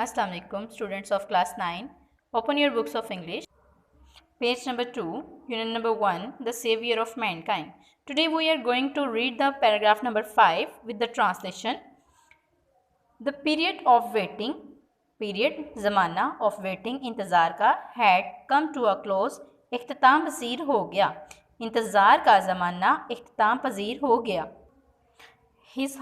Assalamu alaikum, students of class 9. Open your books of English. Page number 2, unit number 1, The Savior of Mankind. Today we are going to read the paragraph number 5 with the translation. The period of waiting, ज़माना of waiting, इंतज़ार का, had come to a close, इख्तिताम पज़ीर हो गया. इंतज़ार का ज़माना इख्तिताम पज़ीर हो गया. His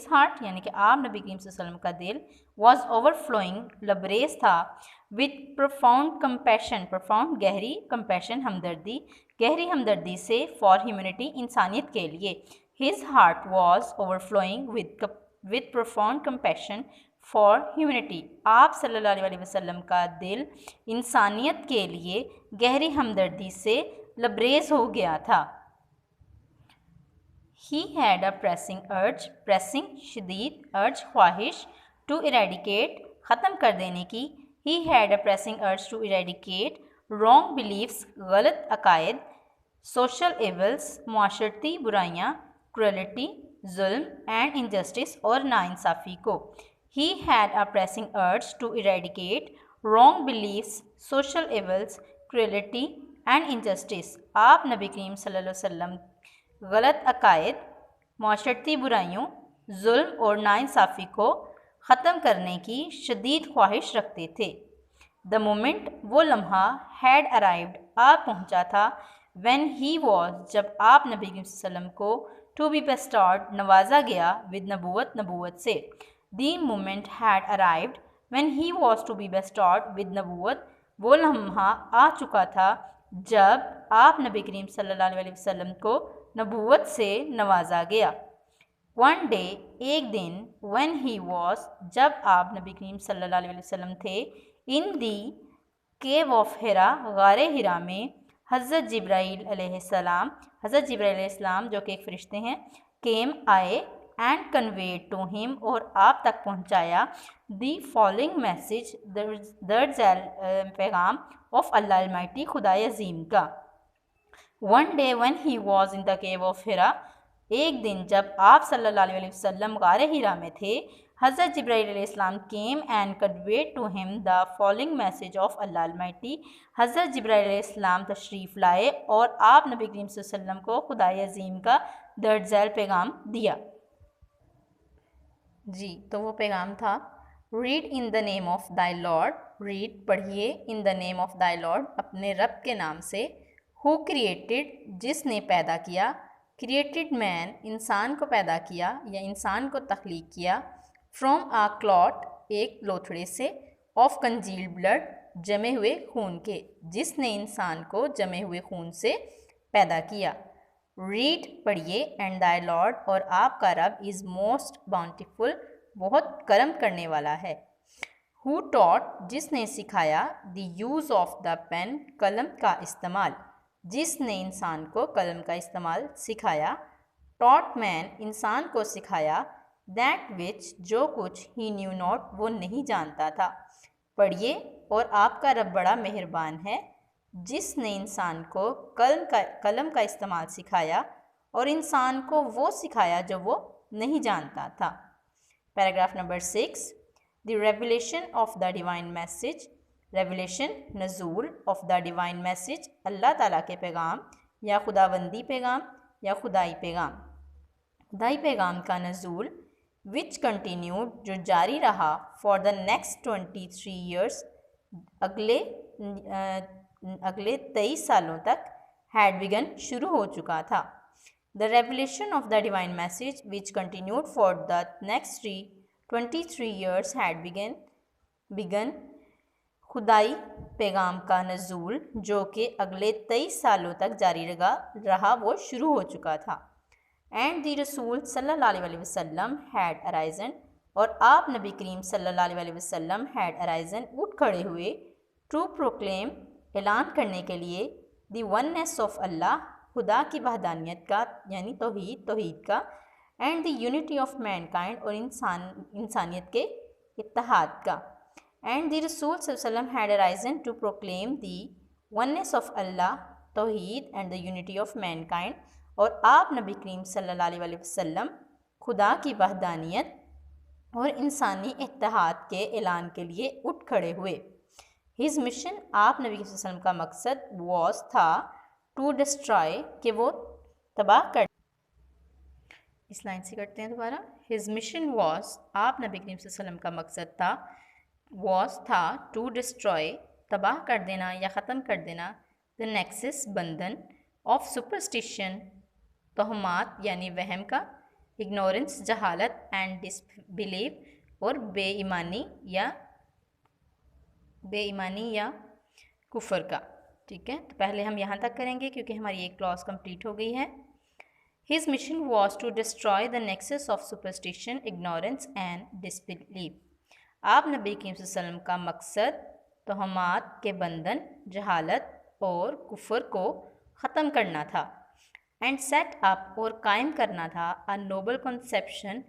heart यानी कि आप नबी करीम सल्लल्लाहु अलैहि वसल्लम का दिल was overflowing, लबरेज था, with profound compassion, profound गहरी, compassion हमदर्दी, गहरी हमदर्दी से, for humanity इंसानियत के लिए. His heart was overflowing with profound compassion for humanity. आप सल्लल्लाहु अलैहि वसल्लम का दिल इंसानियत के लिए गहरी हमदर्दी से लबरेज हो गया था. He had a pressing शदीद, urge ख्वाहिश, to eradicate ख़त्म कर देने की. He had a pressing urge to eradicate wrong beliefs, गलत अकायद, social evils, मुआशरती बुराइयाँ, cruelty, जुल्म, and injustice और नाइंसाफ़ी को. He had a pressing urge to eradicate wrong beliefs, social evils, cruelty and injustice. आप नबी करीम सल्लल्लाहु अलैहि वसल्लम गलत अकायद, माशरती बुराइयों, जुल्म और नाइंसाफ़ी को ख़त्म करने की शदीद ख्वाहिश रखते थे. द मोमेंट, वो लम्हा, हैड अराइव्ड, आ पहुँचा था, व्हेन ही वॉज, जब आप नबी सल्लल्लाहु अलैहि वसल्लम को, टू बी बेस्टॉर्ड, नवाजा गया, विद नबूवत से. The moment had arrived when he was to be bestowed with नबूवत, वो लम्हा आ चुका था जब आप नबी करीम सल्लल्लाहु अलैहि वसल्लम को नबूवत से नवाजा गया. वन डे, एक दिन, व्हेन ही वॉज, जब आप नबी करीम सल्लल्लाहु अलैहि वसल्लम थे, इन दी केव ऑफ हिरा, गारे हिरा में, हज़रत जिब्राईल अलैहिस्सलाम, जो कि एक फ़रिश्ते हैं, केम आए, एंड कन्वेड टू हिम, और आप तक पहुँचाया, दी फॉलोइंग मैसेज, दर्ज पैगाम, ऑफ अल्लाह अलमाइटी, खुदाए अज़ीम का. One day when he was in the cave of Hira, एक दिन जब आप सल्लल्लाहु अलैहि वसल्लम गारे हिरा में थे, हज़रत जिब्राईल अलैहिस्सलाम came and conveyed to him the following message of Allah Almighty, हज़रत जिब्राईल अलैहिस्सलाम तशरीफ़ लाए और आप नबी करीम सल्लल्लाहु अलैहि वसल्लम को खुदाए अज़ीम का दर्ज झैल पैगाम दिया. जी, तो वो पैगाम था, read in the name of thy Lord, read पढ़िए, in the name of thy Lord, अपने रब के नाम से, हु क्रिएटेड, जिसने पैदा किया, क्रिएटेड मैन, इंसान को पैदा किया या इंसान को तख्लीक किया, फ्रॉम आ क्लॉट, एक लोथड़े से, ऑफ कंजील्ड ब्लड, जमे हुए खून के, जिसने इंसान को जमे हुए खून से पैदा किया. रीड पढ़िए, एंड दाई लॉर्ड, और आपका रब, इज़ मोस्ट बाउंटीफुल, बहुत करम करने वाला है. हु टॉट, जिसने सिखाया, the use of the pen, कलम का इस्तेमाल, जिसने इंसान को कलम का इस्तेमाल सिखाया. टॉट मैन, इंसान को सिखाया, दैट विच, जो कुछ, ही न्यू नॉट, वो नहीं जानता था. पढ़िए, और आपका रब बड़ा मेहरबान है, जिसने इंसान को कलम का इस्तेमाल सिखाया और इंसान को वो सिखाया जो वो नहीं जानता था. Paragraph number 6, the revelation of the divine message, revelation, नज़ूल, ऑफ द डिवाइन मैसेज, अल्लाह ताला के पैगाम या खुदाबंदी पैगाम या खुदाई पैगाम. खुदाई पैगाम का नज़ूल, विच कंटिन्यूड, जो जारी रहा, फॉर द नेक्स्ट 23 ईयर्स, अगले 23 सालों तक, हैड बिगन, शुरू हो चुका था. The revelation of the divine message which continued for the next 23 years had begun, खुदाई पैगाम का नज़ूल, जो कि अगले 23 सालों तक जारी रहा, वो शुरू हो चुका था. एंड द रसूल सल्लल्लाहु अलैहि वसल्लम हैड अराइजन, और आप नबी करीम सल्लल्लाहु अलैहि वसल्लम हैड अराइजन, उठ खड़े हुए, टू प्रोक्लेम, ऐलान करने के लिए, द वननेस ऑफ अल्लाह, खुदा की वहदानियत का, यानी तौहीद का, and the unity of mankind, और इंसानियत के इत्तेहाद का. एंड द रसूल सल्लल्लाहु अलैहि वसल्लम had arisen to proclaim the oneness of Allah, तौहीद, and the unity of mankind, और आप नबी करीम सल्लल्लाहु अलैहि वसल्लम खुदा की वहदानियत और इंसानी इत्तेहाद के ऐलान के लिए उठ खड़े हुए। हिज मिशन, आप नबी सल्लल्लाहु अलैहि वसल्लम का मकसद, वॉज था, टू डिस्ट्रॉय, कि वो तबाह कर। इस लाइन से करते हैं दोबारा। हिज मिशन वॉज, आप नबी सल्लल्लाहु अलैहि वसल्लम का मकसद था, वॉज था, टू डिस्ट्रॉय, तबाह कर देना या ख़त्म कर देना, द नेक्सस, बंधन, ऑफ सुपरस्टिशन, तोहमात यानी वहम का, इग्नोरेंस, जहालत, एंड डिसबिलीव, और बेईमानी या कुफर का। ठीक है, तो पहले हम यहाँ तक करेंगे क्योंकि हमारी एक क्लॉज कंप्लीट हो गई है। His mission was to destroy the nexus of superstition, ignorance and disbelieve. आप नबी करीम सल्लल्लाहु अलैहि वसल्लम का मकसद तोहमात के बंधन, जहालत और कुफर को ख़त्म करना था। एंड सेट अप, और कायम करना था, अ नोबल कॉन्सेप्शन,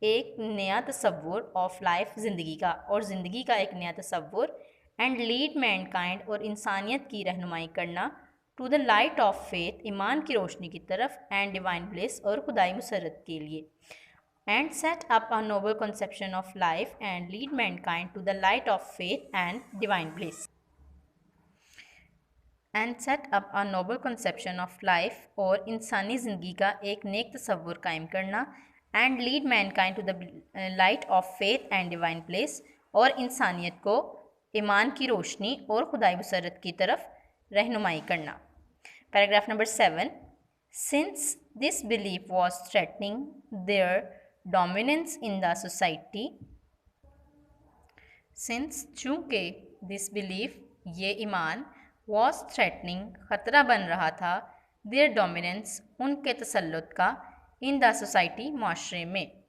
एक नया तसव्वुर, ऑफ लाइफ, ज़िंदगी का, और ज़िंदगी का एक नया तसव्वुर, एंड लीड मैनकाइंड, और इंसानियत की रहनुमाई करना, to the light of faith, ईमान की रोशनी की तरफ, एंड डिवाइन ब्लिस, और खुदाई मुसरत के लिए। And set up a noble conception of life and lead mankind to the light of faith and divine bliss. And set up a noble conception of life, और इंसानी ज़िंदगी का एक नेक तसव्वुर कायम करना, and lead mankind to the light of faith and divine bliss, और इंसानियत को ईमान की रोशनी और खुदाई मुसरत की तरफ रहनुमाई करना। Paragraph number 7। Since this belief was threatening there dominance in the society, since, चूँकि, दिस बिलीफ, ये ईमान, वॉज थ्रेटनिंग, ख़तरा बन रहा था, देयर डोमिनेंस, उनके तसल्लुत का, इन द सोसाइटी, माशरे में।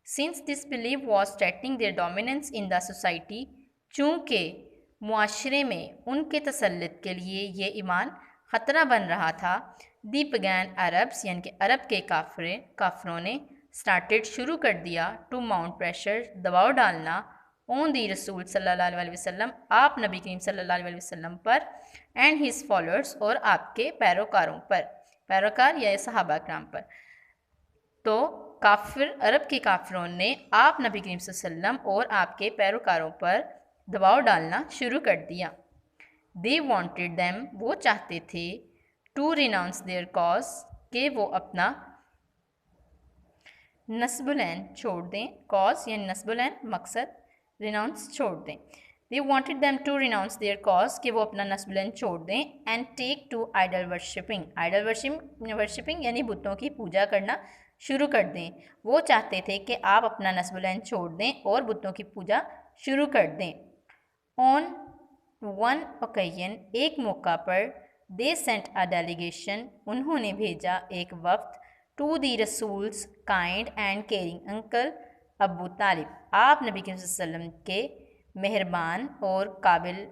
Since this belief was threatening there dominance in the society, चूँकि मुआशरे में उनके तसल्लुत के लिए ये ईमान ख़तरा बन रहा था, दी पगैन अरब्स, यानी कि अरब के काफरों ने, स्टार्टेड, शुरू कर दिया, टू माउंट प्रेशर, दबाव डालना, ऑन दी रसूल सल्लल्लाहु अलैहि वसल्लम, आप नबी करीम सल्लल्लाहु अलैहि वसल्लम पर, एंड हिज फॉलोअर्स, और आपके पैरोकारों पर, पैरोकार या सहाबा कराम पर। तो काफिर, अरब के काफिरों ने आप नबी करीम सल्लल्लाहु अलैहि वसल्लम और आपके पैरोकारों पर दबाव डालना शुरू कर दिया। दे वॉन्टेड दैम, वो चाहते थे, टू रिनाउंस देयर कॉज, के वो अपना नस्बुलैन छोड़ दें, कॉज यानी नस्बुलैन मकसद, रिनाउंस छोड़ दें। They wanted them to renounce their cause, कि वो अपना नस्बुलैन छोड़ दें, and take to idol worshipping, idol worshipping यानी बुतों की पूजा करना शुरू कर दें। वो चाहते थे कि आप अपना नस्बुलैन छोड़ दें और बुतों की पूजा शुरू कर दें। ऑन वन ओकेजन, एक मौका पर, दे सेंट अ डेलीगेशन, उन्होंने भेजा एक वफ्द, to the Rasul's kind and caring uncle Abu Talib, आप नबी सल्लल्लाहु अलैहि वसल्लम के मेहरबान और काबिल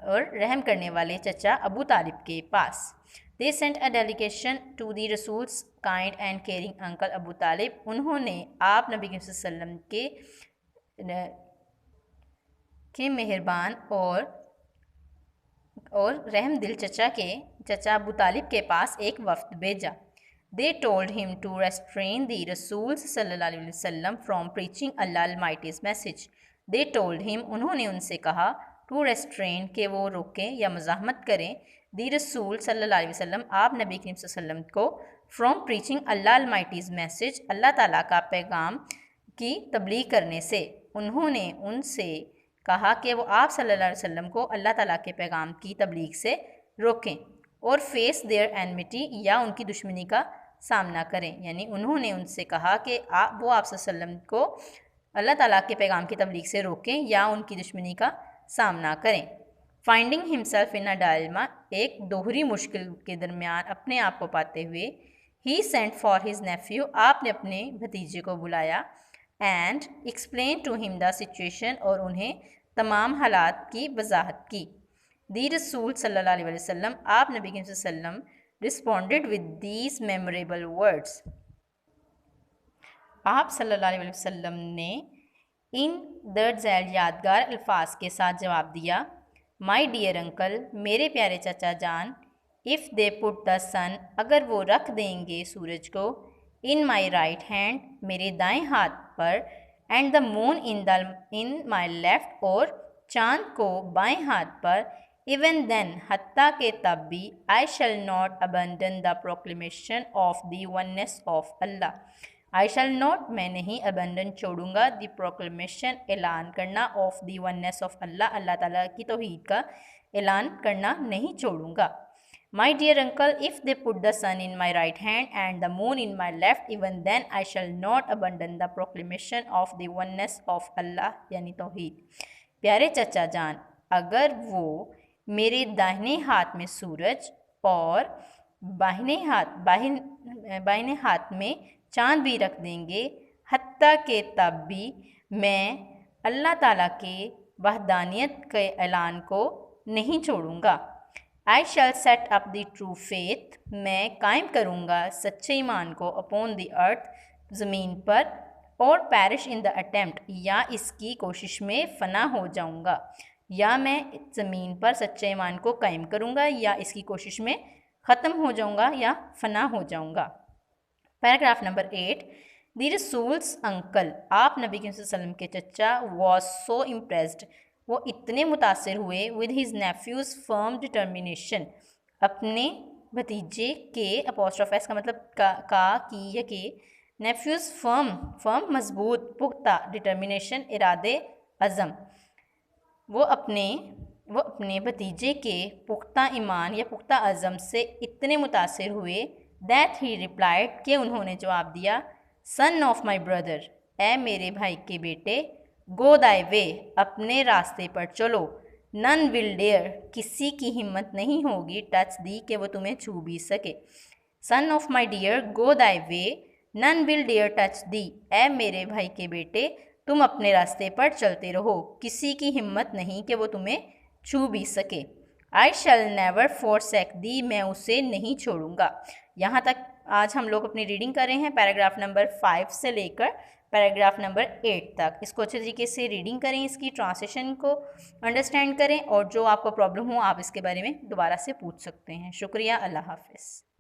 और रहम करने वाले चचा अबू तालिब के पास। They sent a delegation to the Rasul's kind and caring uncle Abu Talib, उन्होंने आप नबी सल्लल्लाहु अलैहि वसल्लम के मेहरबान और रहम दिल चचा अबू तालिब के पास एक वफ्द भेजा। They told him to restrain the Rasul सल्लल्लाहु अलैहि वसल्लम from preaching Allah Almighty's message. They told him, उन्होंने उनसे कहा, टू रेस्ट्रेन, के वो रोकें या मज़ाहमत करें, दी रसूल सल्लल्लाहु अलैहि वसल्लम, आप नबी करीम सल्लल्लाहु अलैहि वसल्लम को, from preaching Allah Almighty's message, अल्लाह ताला का पैगाम की तबलीग करने से। उन्होंने उनसे कहा कि वो आप सल्लल्लाहु अलैहि वसल्लम को अल्लाह ताला के पैगाम की तबलीग से रोकें, और फेस देयर एनमिटी, या उनकी दुश्मनी का सामना करें। यानी उन्होंने उनसे कहा कि वो आप सल्लल्लाहु अलैहि वसल्लम को अल्लाह ताला के पैगाम की तबलीग से रोकें या उनकी दुश्मनी का सामना करें। Finding himself in a dilemma, एक दोहरी मुश्किल के दरमियान अपने आप को पाते हुए, he sent for his nephew, आपने अपने भतीजे को बुलाया, and explain to him the situation, और उन्हें तमाम हालात की वजाहत की। दी रसूल सल्लल्लाहु अलैहि वसल्लम, आप नबी सल्लल्लाहु अलैहि वसल्लम, responded with these memorable words, आप सल्लल्लाहु अलैहि वसल्लम ने इन दर्द झैल यादगार अल्फाज के साथ जवाब दिया, माई डियर अंकल, मेरे प्यारे चाचा जान, इफ़ दे पुट द सन, अगर वो रख देंगे सूरज को, इन माई राइट हैंड, मेरे दाएं हाथ पर, and the moon in my left, और चांद को बाएं हाथ पर, इवन देन हत्ता के तब भी, I shall not abandon the proclamation of the oneness of Allah, I shall not मैं नहीं, अबंडन छोड़ूंगा, द प्रोक्लेमेशन ऐलान करना, of the oneness of Allah अल्लाह ताला की तौहीद का ऐलान करना नहीं छोड़ूंगा। My dear uncle, if they put the sun in my right hand and the moon in my left, even then I shall not abandon the proclamation of the oneness of अल्लाह यानी तौहीद। प्यारे चचा जान, अगर वो मेरे दाहिने हाथ में सूरज और बाहिने हाथ में चांद भी रख देंगे, हत्ता के तब भी मैं अल्लाह ताला के वहदानियत के ऐलान को नहीं छोड़ूंगा। I shall set up the true faith, मैं कायम करूँगा सच्चे ईमान को, अपॉन द अर्थ ज़मीन पर, और पैरिश इन द अटेम्प्ट या इसकी कोशिश में फ़ना हो जाऊँगा, या मैं ज़मीन पर सच्चे ईमान को कायम करूँगा या इसकी कोशिश में ख़त्म हो जाऊँगा या फ़ना हो जाऊँगा। पैराग्राफ नंबर 8, द रसूल्स अंकल, आप नबी करीम सल्लल्लाहु अलैहि वसल्लम के चचा, वॉज सो इम्प्रेस्ड, वो इतने मुतासिर हुए, with his nephews firm determination, अपने भतीजे के, अपॉस्ट्रोफ एस का मतलब का की या के, नेफ्यूज़ फर्म मजबूत, पुख्ता, डिटर्मिनेशन इरादे अज़म, वो अपने भतीजे के पुख्ता ईमान या पुख्ता अज़म से इतने मुतासिर हुए, दैट ही रिप्लाइड कि उन्होंने जवाब दिया, सन ऑफ माई ब्रदर, ए मेरे भाई के बेटे, गो दाई वे, अपने रास्ते पर चलो, नन विल डेयर, किसी की हिम्मत नहीं होगी, टच दी, कि वो तुम्हें छू भी सके, son of my dear, go thy way, none will dare touch thee, ए मेरे भाई के बेटे, तुम अपने रास्ते पर चलते रहो, किसी की हिम्मत नहीं कि वो तुम्हें छू भी सके। आई शैल नेवर फोरसेक दी, मैं उसे नहीं छोड़ूंगा। यहाँ तक आज हम लोग अपनी रीडिंग कर रहे हैं पैराग्राफ नंबर 5 से लेकर पैराग्राफ नंबर 8 तक। इसको अच्छे तरीके से रीडिंग करें, इसकी ट्रांसलेशन को अंडरस्टैंड करें, और जो आपको प्रॉब्लम हो आप इसके बारे में दोबारा से पूछ सकते हैं। शुक्रिया, अल्लाह हाफ़िज़।